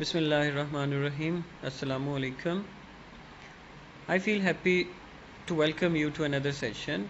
بسم اللہ الرحمن الرحیم. السلام علیکم. I feel happy to welcome you to another session.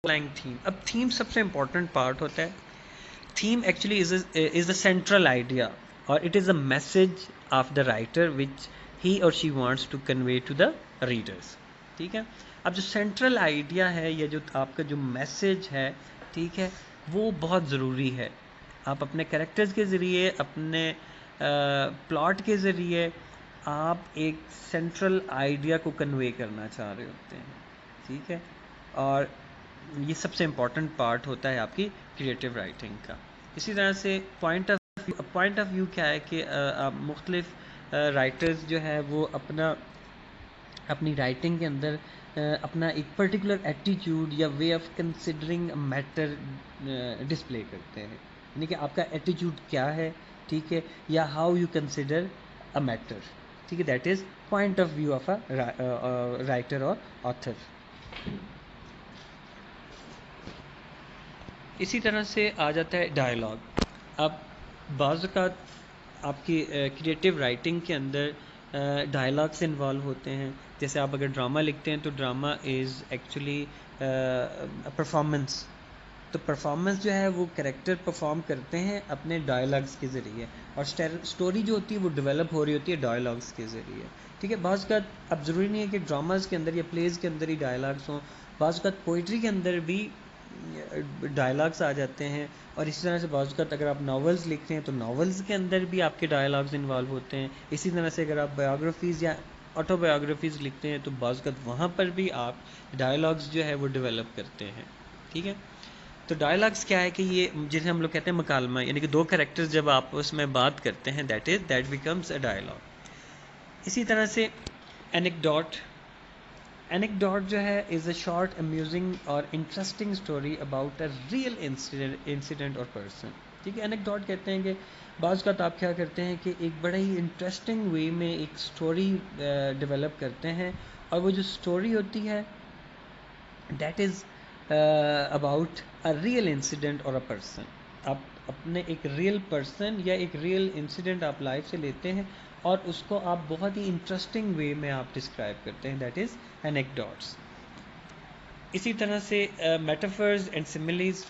Line theme. اب تھیم سب سے امپورٹنٹ پارٹ ہوتا ہے. Theme actually is the central idea اور it is a message of the writer which he or she wants to convey to the readers. ٹھیک ہے. اب جو سینٹرل آئیڈیا ہے یا جو آپ کا جو میسج ہے, ٹھیک ہے, وہ بہت ضروری ہے. آپ اپنے کریکٹرز کے ذریعے, اپنے پلاٹ کے ذریعے آپ ایک سینٹرل آئیڈیا کو کنوے کرنا چاہ رہے ہوتے ہیں. ٹھیک ہے. اور یہ سب سے امپورٹنٹ پارٹ ہوتا ہے آپ کی کریٹیو رائٹنگ کا. اسی طرح سے پوائنٹ آف ویو کیا ہے کہ مختلف رائٹرز جو ہے وہ اپنی رائٹنگ کے اندر اپنا ایک پرٹیکولر ایٹیٹیوڈ یا way of considering matter display کرتے ہیں. یعنی کہ آپ کا ایٹیٹیوڈ کیا ہے, ٹھیک ہے, یا how you consider a matter. ٹھیک ہے. That is point of view of a writer اور آتھر. اسی طرح سے آ جاتا ہے ڈائلاگ. اب بعض اوقات آپ کی کریٹیو رائٹنگ کے اندر ڈائلاگس انوالو ہوتے ہیں. جیسے آپ اگر ڈرامہ لکھتے ہیں تو ڈرامہ از ایکچولی پرفارمنس. تو پرفارمنس جو ہے وہ کریکٹر پرفارم کرتے ہیں اپنے ڈائلاگس کے ذریعے, اور اسٹوری جو ہوتی ہے وہ ڈیولپ ہو رہی ہوتی ہے ڈائلاگس کے ذریعے. ٹھیک ہے. بعض اوقات اب ضروری نہیں ہے کہ ڈراماز کے اندر یا پلیز کے اندر ہی ڈائلاگس ہوں. بعض اوقات پوئٹری کے اندر بھی ڈائلاگس آ جاتے ہیں. اور اسی طرح سے بعض اوقات اگر آپ ناولز لکھتے ہیں تو ناولز کے اندر بھی آپ کے ڈائلاگس انوالو ہوتے ہیں. اسی طرح سے اگر آپ بایوگرافیز یا آٹو بایوگرافیز لکھتے ہیں تو بعض اوقات وہاں پر بھی آپ ڈائلاگس جو ہے وہ ڈیولپ کرتے ہیں. ٹھیک ہے. تو ڈائلاگس کیا ہے کہ یہ جنہیں ہم لوگ کہتے ہیں مکالمہ, یعنی کہ دو کریکٹرز جب آپ اس میں بات کرتے ہیں دیٹ بیکمز اے ڈائلاگ. اسی طرح سے اینیکڈوٹ جو ہے از اے شارٹ امیوزنگ اور interesting story about a real incident اور پرسن. ٹھیک ہے. اینیکڈوٹ کہتے ہیں کہ بعض اوقات آپ کیا کرتے ہیں کہ ایک بڑا ہی انٹرسٹنگ وے میں ایک اسٹوری ڈیولپ کرتے ہیں, اور وہ جو اسٹوری ہوتی ہے that is about a real incident اور اے پرسن. آپ اپنے ایک ریئل پرسن یا ایک ریئل انسیڈنٹ آپ لائف سے لیتے ہیں اور اس کو آپ بہت ہی انٹرسٹنگ وے میں آپ ڈسکرائب کرتے ہیں. That is anecdotes. اسی طرح سے میٹافرز اینڈ سملیز.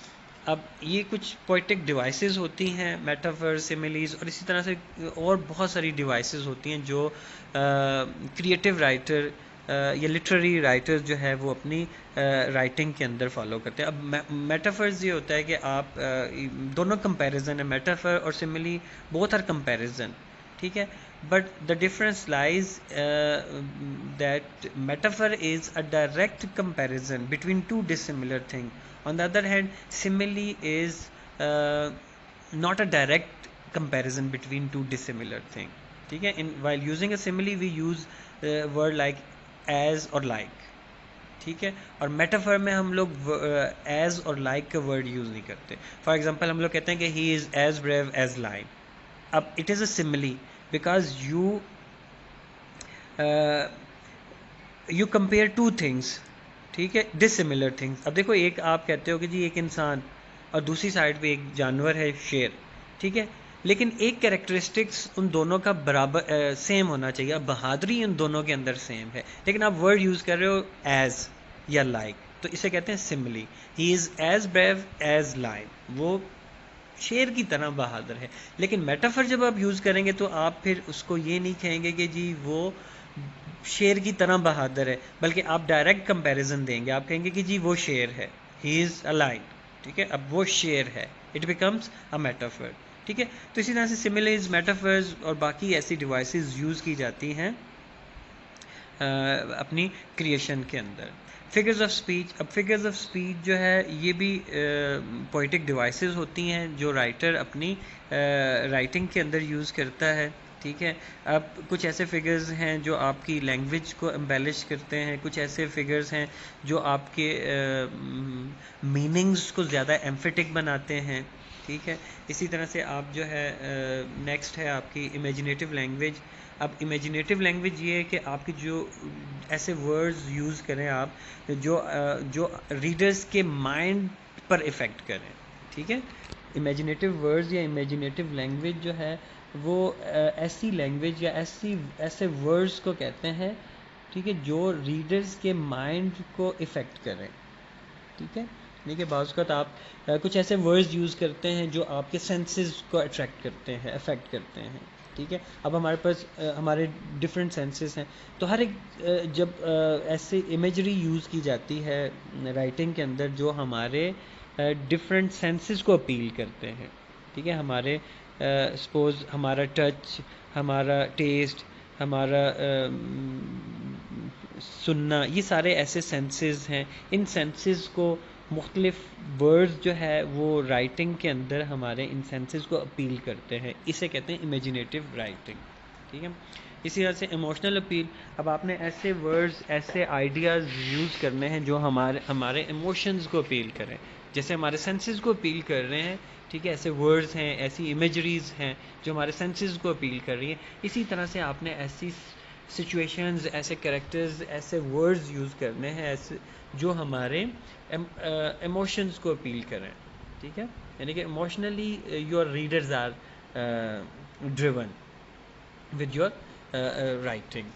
اب یہ کچھ پوئٹک ڈیوائسز ہوتی ہیں, میٹافرز, سملیز, اور اسی طرح سے اور بہت ساری ڈیوائسز ہوتی ہیں جو کریٹیو رائٹر یا لٹریری رائٹر جو ہے وہ اپنی رائٹنگ کے اندر فالو کرتے ہیں. اب میٹافرز یہ ہوتا ہے کہ آپ دونوں کمپیریزن ہے, میٹافر اور سملی بوتھ آر کمپیریزن. ٹھیک ہے. But the difference lies that metaphor is a direct comparison between two dissimilar things. On the other hand, simile is not a direct comparison between two dissimilar things. ٹھیک ہے. while using a simile we use word like as اور like. ٹھیک ہے. اور metaphor میں ہم لوگ as اور لائک کا ورڈ یوز نہیں کرتے. فار ایگزامپل ہم لوگ کہتے ہیں کہ he is as brave as lion. اب it is a simile because you compare two things. ٹھیک ہے. Dissimilar things. اب دیکھو, ایک آپ کہتے ہو کہ جی ایک انسان اور دوسری سائڈ پہ ایک جانور ہے, شیر. ٹھیک ہے. لیکن ایک کریکٹرسٹکس ان دونوں کا برابر سیم ہونا چاہیے. اب بہادری ان دونوں کے اندر سیم ہے, لیکن آپ ورڈ یوز کر رہے ہو ایز یا لائک, تو اسے کہتے ہیں simile. He is as brave as lion. وہ شیر کی طرح بہادر ہے. لیکن میٹافر جب آپ یوز کریں گے تو آپ پھر اس کو یہ نہیں کہیں گے کہ جی وہ شیر کی طرح بہادر ہے, بلکہ آپ ڈائریکٹ کمپیریزن دیں گے. آپ کہیں گے کہ جی وہ شیر ہے, ہی از اے لائن. ٹھیک ہے. اب وہ شیر ہے, اٹ بیکمز اے میٹافر. ٹھیک ہے. تو اسی طرح سے سملیز, میٹافرز اور باقی ایسی ڈیوائسز یوز کی جاتی ہیں اپنی کریشن کے اندر. Figures of speech. اب فگرز آف اسپیچ جو ہے یہ بھی پوئٹک ڈیوائسز ہوتی ہیں جو رائٹر اپنی رائٹنگ کے اندر یوز کرتا ہے. ٹھیک ہے. اب کچھ ایسے فگرز ہیں جو آپ کی لینگویج کو امبیلش کرتے ہیں, کچھ ایسے فگرز ہیں جو آپ کے میننگز کو زیادہ ایمفیٹک بناتے ہیں. ٹھیک ہے. اسی طرح سے آپ جو ہے نیکسٹ ہے آپ کی امیجنیٹو لینگویج. اب امیجنیٹو لینگویج یہ ہے کہ آپ کی جو ایسے ورڈز یوز کریں آپ جو ریڈرز کے مائنڈ پر افیکٹ کریں. ٹھیک ہے. امیجنیٹو ورڈز یا امیجنیٹو لینگویج جو ہے وہ ایسی لینگویج یا ایسے ورڈز کو کہتے ہیں, ٹھیک ہے, جو ریڈرز کے مائنڈ کو افیکٹ کریں. ٹھیک ہے. یعنی کہ بعض اوقات آپ کچھ ایسے ورڈز یوز کرتے ہیں جو آپ کے سینسز کو اٹریکٹ کرتے ہیں، افیکٹ کرتے ہیں، ٹھیک ہے. اب ہمارے پاس ہمارے ڈفرینٹ سینسز ہیں، تو ہر ایک جب ایسی امیجری یوز کی جاتی ہے رائٹنگ کے اندر جو ہمارے ڈفرینٹ سینسز کو اپیل کرتے ہیں، ٹھیک ہے. ہمارے سپوز ہمارا ٹچ، ہمارا ٹیسٹ، ہمارا سننا، یہ سارے ایسے سینسز ہیں. ان سینسز کو مختلف ورڈز جو ہے وہ رائٹنگ کے اندر ہمارے ان سینسز کو اپیل کرتے ہیں، اسے کہتے ہیں امیجنیٹو رائٹنگ، ٹھیک ہے. اسی طرح سے ایموشنل اپیل، اب آپ نے ایسے ورڈز، ایسے آئیڈیاز یوز کرنے ہیں جو ہمارے ایموشنز کو اپیل کریں، جیسے ہمارے سینسز کو اپیل کر رہے ہیں، ٹھیک ہے. ایسے ورڈز ہیں، ایسی امیجریز ہیں جو ہمارے سینسز کو اپیل کر رہی ہیں. اسی طرح سے آپ نے ایسی سچویشنز، ایسے کریکٹرز، ایسے ورڈز یوز کرنے ہیں ایسے جو ہمارے ایموشنز کو اپیل کریں، ٹھیک ہے. یعنی کہ emotionally your readers are driven with your writing,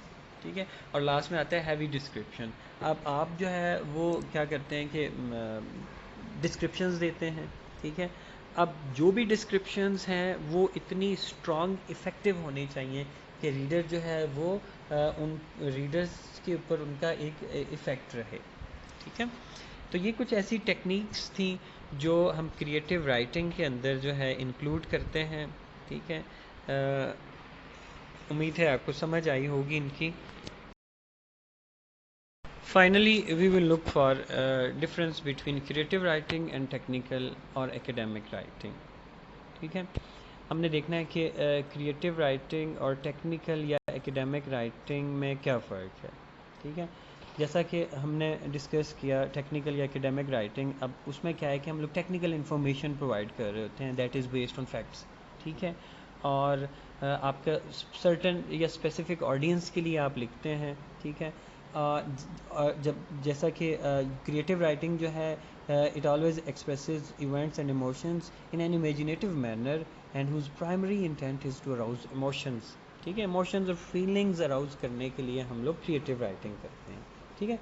ٹھیک ہے. اور لاسٹ میں آتا ہے ہیوی ڈسکرپشن. اب آپ جو ہے وہ کیا کرتے ہیں کہ ڈسکرپشنز دیتے ہیں، ٹھیک ہے. اب جو بھی ڈسکرپشنز ہیں وہ اتنی اسٹرانگ افیکٹو ہونی چاہیے کہ ریڈر جو ہے وہ ان ریڈرز کے اوپر ان کا ایک افیکٹ رہے، ٹھیک ہے. تو یہ کچھ ایسی ٹیکنیکس تھیں جو ہم کریٹیو رائٹنگ کے اندر جو ہے انکلوڈ کرتے ہیں، ٹھیک ہے. امید ہے آپ کو سمجھ آئی ہوگی ان کی. Finally we will look for difference between creative writing and technical اور ایکیڈیمک رائٹنگ، ٹھیک ہے. ہم نے دیکھنا ہے کہ کریٹیو رائٹنگ اور ٹیکنیکل یا ایکیڈیمک رائٹنگ میں کیا فرق ہے، ٹھیک ہے. جیسا کہ ہم نے ڈسکس کیا ٹیکنیکل یا ایکیڈیمک رائٹنگ، اب اس میں کیا ہے کہ ہم لوگ ٹیکنیکل انفارمیشن پرووائڈ کر رہے ہوتے ہیں that is based on facts, ٹھیک ہے. اور آپ کا سرٹن یا اسپیسیفک آڈینس کے لیے آپ لکھتے ہیں، ٹھیک ہے. جب جیسا کہ کریٹیو رائٹنگ جو ہے it always expresses events and emotions in an imaginative manner and whose primary intent is to arouse emotions، ٹھیک ہے. ایموشنز اور فیلنگز اراؤز کرنے کے لیے ہم لوگ کریٹیو رائٹنگ کرتے ہیں، ٹھیک ہے.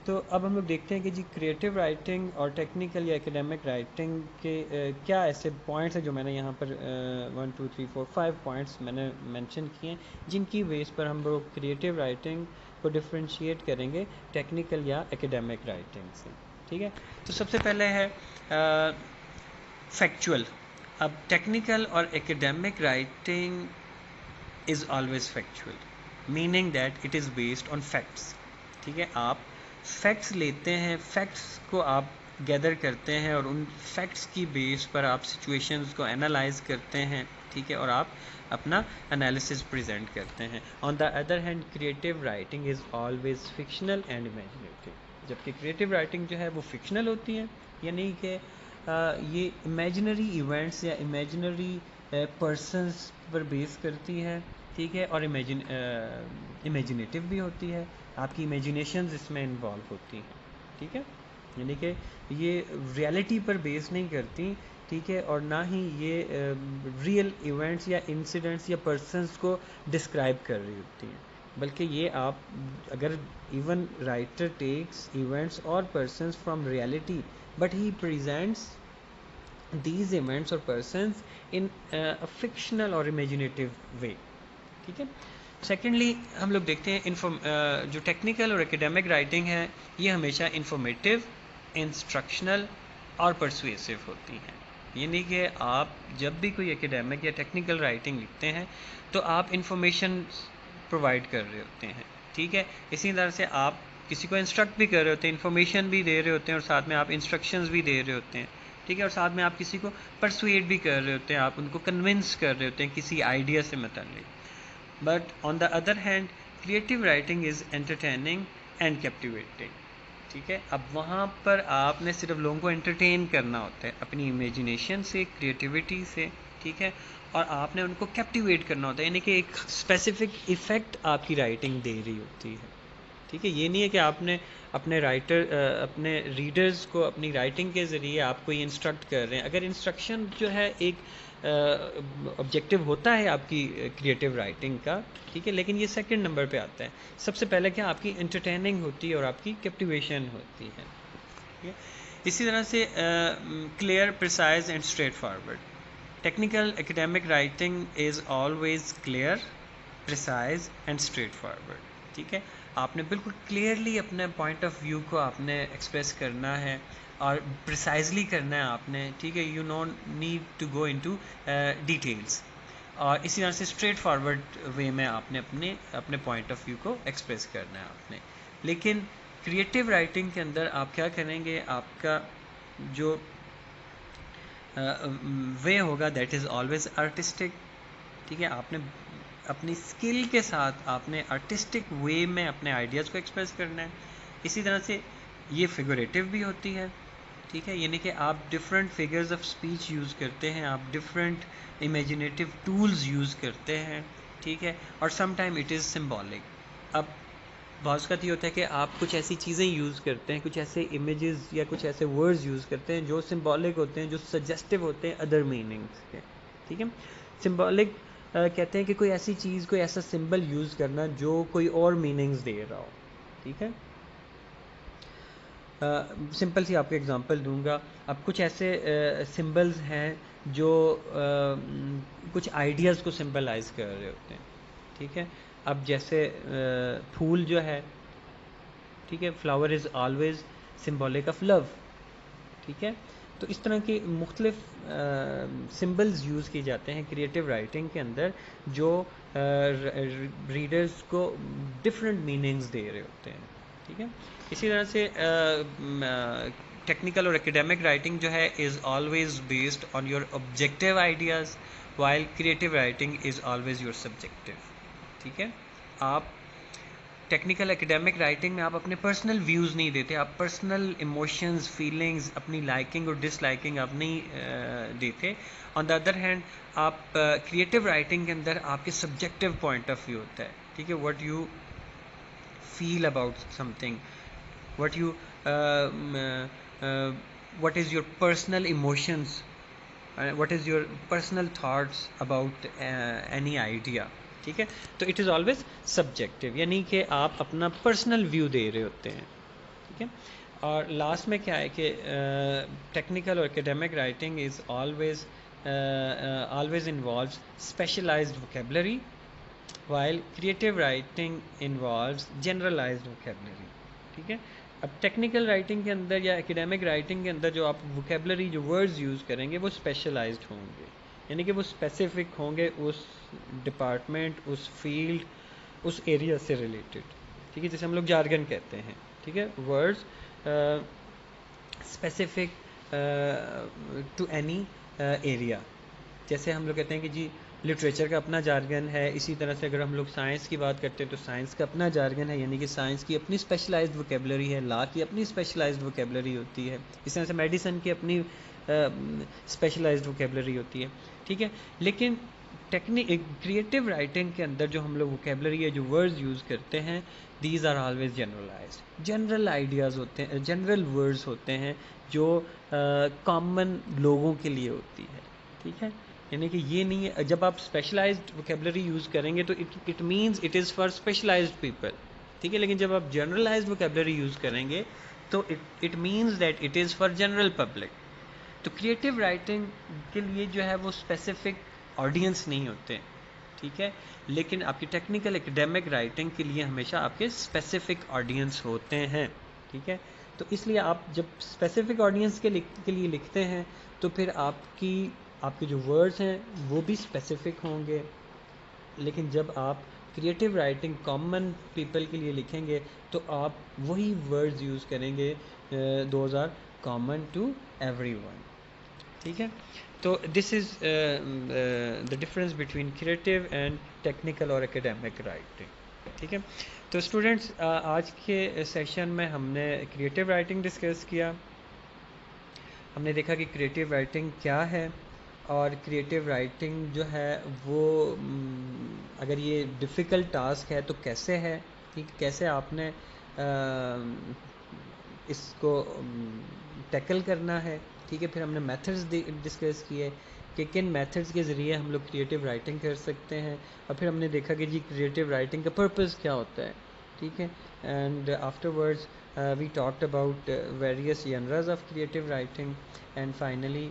تو اب ہم لوگ دیکھتے ہیں کہ جی کریٹیو رائٹنگ اور ٹیکنیکل یا ایکیڈیمک رائٹنگ کے کیا ایسے پوائنٹس ہیں جو میں نے یہاں پر 1 2 3 4 5 پوائنٹس میں نے مینشن کیے ہیں جن کی بیس پر ہم لوگ کریٹیو رائٹنگ کو ڈفرینشیٹ کریں گے ٹیکنیکل یا ایکیڈیمک رائٹنگ سے، ٹھیک ہے. تو سب سے پہلے ہے فیکچول. اب ٹیکنیکل اور academic writing is always factual, meaning that it is based on facts, ٹھیک ہے. آپ فیکٹس لیتے ہیں، فیکٹس کو آپ گیدر کرتے ہیں اور ان فیکٹس کی بیس پر آپ سچویشنز کو انالائز کرتے ہیں، ٹھیک ہے، اور آپ اپنا انالیسس پریزنٹ کرتے ہیں. On the other hand creative writing is always fictional and imaginative, جبکہ کریٹیو رائٹنگ جو ہے وہ فکشنل ہوتی ہے، یعنی کہ یہ امیجنری ایونٹس یا امیجنری پرسنس پر بیس کرتی ہے، ٹھیک ہے. اور امیجنیٹو بھی ہوتی ہے، آپ کی امیجنیشنز اس میں انوالو ہوتی ہیں، ٹھیک ہے. یعنی کہ یہ ریئلٹی پر بیس نہیں کرتی، ٹھیک ہے، اور نہ ہی یہ ریئل ایونٹس یا انسیڈنٹس یا پرسنس کو ڈسکرائب کر رہی ہوتی ہیں، بلکہ یہ آپ اگر ایون رائٹر ٹیکس ایونٹس اور persons from reality but he presents these events اور پرسنس ان فکشنل اور امیجنیٹو وے، ٹھیک ہے. سیکنڈلی ہم لوگ دیکھتے ہیں جو ٹیکنیکل اور ایکیڈیمک رائٹنگ ہے یہ ہمیشہ انفارمیٹیو، انسٹرکشنل اور پرسویسو ہوتی ہیں. یعنی کہ آپ جب بھی کوئی ایکیڈیمک یا ٹیکنیکل رائٹنگ لکھتے ہیں تو آپ انفارمیشن پرووائڈ کر رہے ہوتے ہیں، ٹھیک ہے. اسی طرح سے آپ کسی کو انسٹرکٹ بھی کر رہے ہوتے ہیں، انفارمیشن بھی دے رہے ہوتے ہیں اور ساتھ میں آپ انسٹرکشنز بھی دے رہے ہوتے ہیں، ٹھیک ہے. اور ساتھ میں آپ کسی کو پرسویٹ بھی کر رہے ہوتے ہیں، آپ ان کو کنونس کر رہے ہوتے ہیں کسی آئیڈیا سے متعلق. But on the other hand, creative writing is entertaining and captivating، ٹھیک ہے. اب وہاں پر آپ نے صرف لوگوں کو انٹرٹین کرنا ہوتا ہے اپنی امیجنیشن سے، کریٹیوٹی سے، ٹھیک ہے، اور آپ نے ان کو کیپٹیویٹ کرنا ہوتا ہے، یعنی کہ ایک اسپیسیفک ایفیکٹ آپ کی رائٹنگ دے رہی ہوتی ہے، ٹھیک ہے. یہ نہیں ہے کہ آپ نے اپنے ریڈرز کو اپنی رائٹنگ کے ذریعے آپ کو یہ انسٹرکٹ کر رہے ہیں. اگر انسٹرکشن جو ہے ایک آبجیکٹیو ہوتا ہے آپ کی کریٹیو رائٹنگ کا، ٹھیک ہے، لیکن یہ سیکنڈ نمبر پہ آتا ہے. سب سے پہلے کیا آپ کی انٹرٹیننگ ہوتی ہے اور آپ کی کیپٹیویشن ہوتی ہے. اسی طرح سے clear, precise and straight forward. Technical academic writing is always clear, precise and straight forward. ٹھیک ہے، آپ نے بالکل کلیئرلی اپنے پوائنٹ آف ویو کو آپ نے ایکسپریس کرنا ہے اور پریسائزلی کرنا ہے آپ نے. ٹھیک ہے، you know need to go in to details. اور اسی طرح سے اسٹریٹ فارورڈ وے میں آپ نے اپنے پوائنٹ آف ویو کو ایکسپریس کرنا ہے آپ نے. لیکن کریٹیو رائٹنگ کے اندر آپ کیا کریں گے، آپ کا جو وے ہوگا دیٹ از آلویز آرٹسٹک. ٹھیک ہے، آپ نے اپنی اسکل کے ساتھ آپ نے آرٹسٹک وے میں اپنے آئیڈیاز کو ایکسپریس کرنا ہے. اسی طرح سے یہ فیگوریٹو بھی ہوتی ہے. ٹھیک ہے، یعنی کہ آپ different figures of speech use کرتے ہیں، آپ ڈفرینٹ امیجنیٹو ٹولز یوز کرتے ہیں. ٹھیک ہے، اور some time it is symbolic. اب بعض اوقات یہ ہوتا ہے کہ آپ کچھ ایسی چیزیں یوز کرتے ہیں، کچھ ایسے امیجز یا کچھ ایسے ورڈز یوز کرتے ہیں جو سمبولک ہوتے ہیں، جو سجیسٹیو ہوتے ہیں ادر میننگس کے. ٹھیک ہے، سمبولک کہتے ہیں کہ کوئی ایسی چیز، کوئی ایسا سمبل یوز کرنا جو کوئی اور میننگز دے رہا ہو. ٹھیک ہے، سمپل سی آپ کو اگزامپل دوں گا. اب کچھ ایسے سمبلز ہیں جو کچھ آئیڈیاز کو سمبلائز کر رہے ہوتے ہیں. ٹھیک ہے، اب جیسے پھول جو ہے، ٹھیک ہے، flower is always symbolic of love. ٹھیک ہے، تو اس طرح کے مختلف سمبلز یوز کیے جاتے ہیں کریٹیو رائٹنگ کے اندر جو ریڈرز کو ڈفرینٹ میننگز دے رہے ہوتے ہیں. ٹھیک ہے، اسی طرح سے ٹیکنیکل اور اکیڈیمک رائٹنگ جو ہے is always based on your objective ideas, while creative writing is always your subjective. ٹھیک ہے، آپ ٹیکنیکل اکیڈیمک رائٹنگ میں آپ اپنے پرسنل ویوز نہیں دیتے، آپ پرسنل ایموشنز، فیلنگز، اپنی لائکنگ اور ڈس لائکنگ آپ نہیں دیتے. آن دا ادر ہینڈ آپ کریٹیو رائٹنگ کے اندر آپ کے سبجیکٹیو پوائنٹ آف ویو ہوتا ہے. ٹھیک ہے، what you feel about something, what you what is your personal emotions, what is your personal thoughts about any idea. ٹھیک ہے، تو اٹ از آلویز سبجیکٹیو، یعنی کہ آپ اپنا پرسنل ویو دے رہے ہوتے ہیں. ٹھیک ہے، اور لاسٹ میں کیا ہے کہ ٹیکنیکل اور academic writing is always involves specialised vocabulary, while creative writing involves generalized vocabulary. ٹھیک ہے، اب ٹیکنیکل رائٹنگ کے اندر یا اکیڈیمک رائٹنگ کے اندر جو آپ ووکیبلری، جو ورڈز یوز کریں گے وہ اسپیشلائزڈ ہوں گے، یعنی کہ وہ اسپیسیفک ہوں گے اس ڈپارٹمنٹ، اس فیلڈ، اس ایریا سے ریلیٹڈ. ٹھیک ہے، جیسے ہم لوگ جارگن کہتے ہیں. ٹھیک ہے، words specific to any area. جیسے ہم لوگ کہتے ہیں کہ جی لٹریچر کا اپنا جارگن ہے، اسی طرح سے اگر ہم لوگ سائنس کی بات کرتے ہیں تو سائنس کا اپنا جارگن ہے، یعنی کہ سائنس کی اپنی اسپیشلائزڈ ووکیبلری ہے، لا کی اپنی اسپیشلائزڈ ووکیبلری ہوتی ہے، اس طرح سے میڈیسن کی اپنی اسپیشلائزڈ ووکیبلری ہوتی ہے. ٹھیک ہے، لیکن کریٹیو رائٹنگ کے اندر جو ہم لوگ ووکیبلری ہے، جو ورڈز یوز کرتے ہیں، these are always generalised. General ideas ہوتے ہیں، جنرل ورڈز ہوتے ہیں جو کامن لوگوں کے لیے ہوتی ہے. ٹھیک ہے، یعنی کہ یہ نہیں ہے، جب آپ اسپیشلائزڈ ووکیبلری یوز کریں گے تو it means it is for specialised people. ٹھیک ہے، لیکن جب آپ جنرلائزڈ ووکیبلری یوز کریں گے تو it means that it is for general public. تو کریٹیو رائٹنگ کے لیے جو ہے وہ اسپیسیفک آڈینس نہیں ہوتے. ٹھیک ہے، لیکن آپ کی ٹیکنیکل اکیڈیمک رائٹنگ کے لیے ہمیشہ آپ کے اسپیسیفک آڈینس ہوتے ہیں. ٹھیک ہے، تو اس لیے آپ جب اسپیسیفک آڈینس کے لیے لکھتے ہیں تو پھر آپ کے جو ورڈز ہیں وہ بھی اسپیسیفک ہوں گے. لیکن جب آپ کریٹیو رائٹنگ کامن پیپل کے لیے لکھیں گے تو آپ وہی ورڈز یوز کریں گے those are common to everyone. ٹھیک ہے، تو this is the difference between creative and technical اور اکیڈیمک رائٹنگ. ٹھیک ہے، تو اسٹوڈینٹس آج کے سیشن میں ہم نے کریٹیو رائٹنگ ڈسکس کیا. ہم نے دیکھا کہ کریٹیو رائٹنگ کیا ہے اور کریٹیو رائٹنگ جو ہے وہ اگر یہ ڈیفیکلٹ ٹاسک ہے تو کیسے ہے. ٹھیک، کیسے آپ نے اس کو ٹیکل کرنا ہے. ٹھیک ہے، پھر ہم نے میتھڈز ڈسکس کیے کہ کن میتھڈز کے ذریعے ہم لوگ کریٹیو رائٹنگ کر سکتے ہیں، اور پھر ہم نے دیکھا کہ جی کریٹیو رائٹنگ کا پرپز کیا ہوتا ہے. ٹھیک ہے. And after words we talked about various genres of creative writing, and finally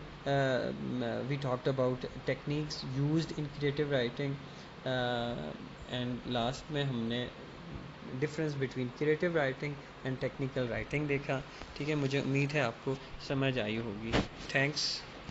we talked about techniques used in creative writing, and last میں ہم نے difference between creative writing and technical writing دیکھا. ٹھیک ہے, مجھے امید ہے آپ کو سمجھ آئی ہوگی. تھینکس.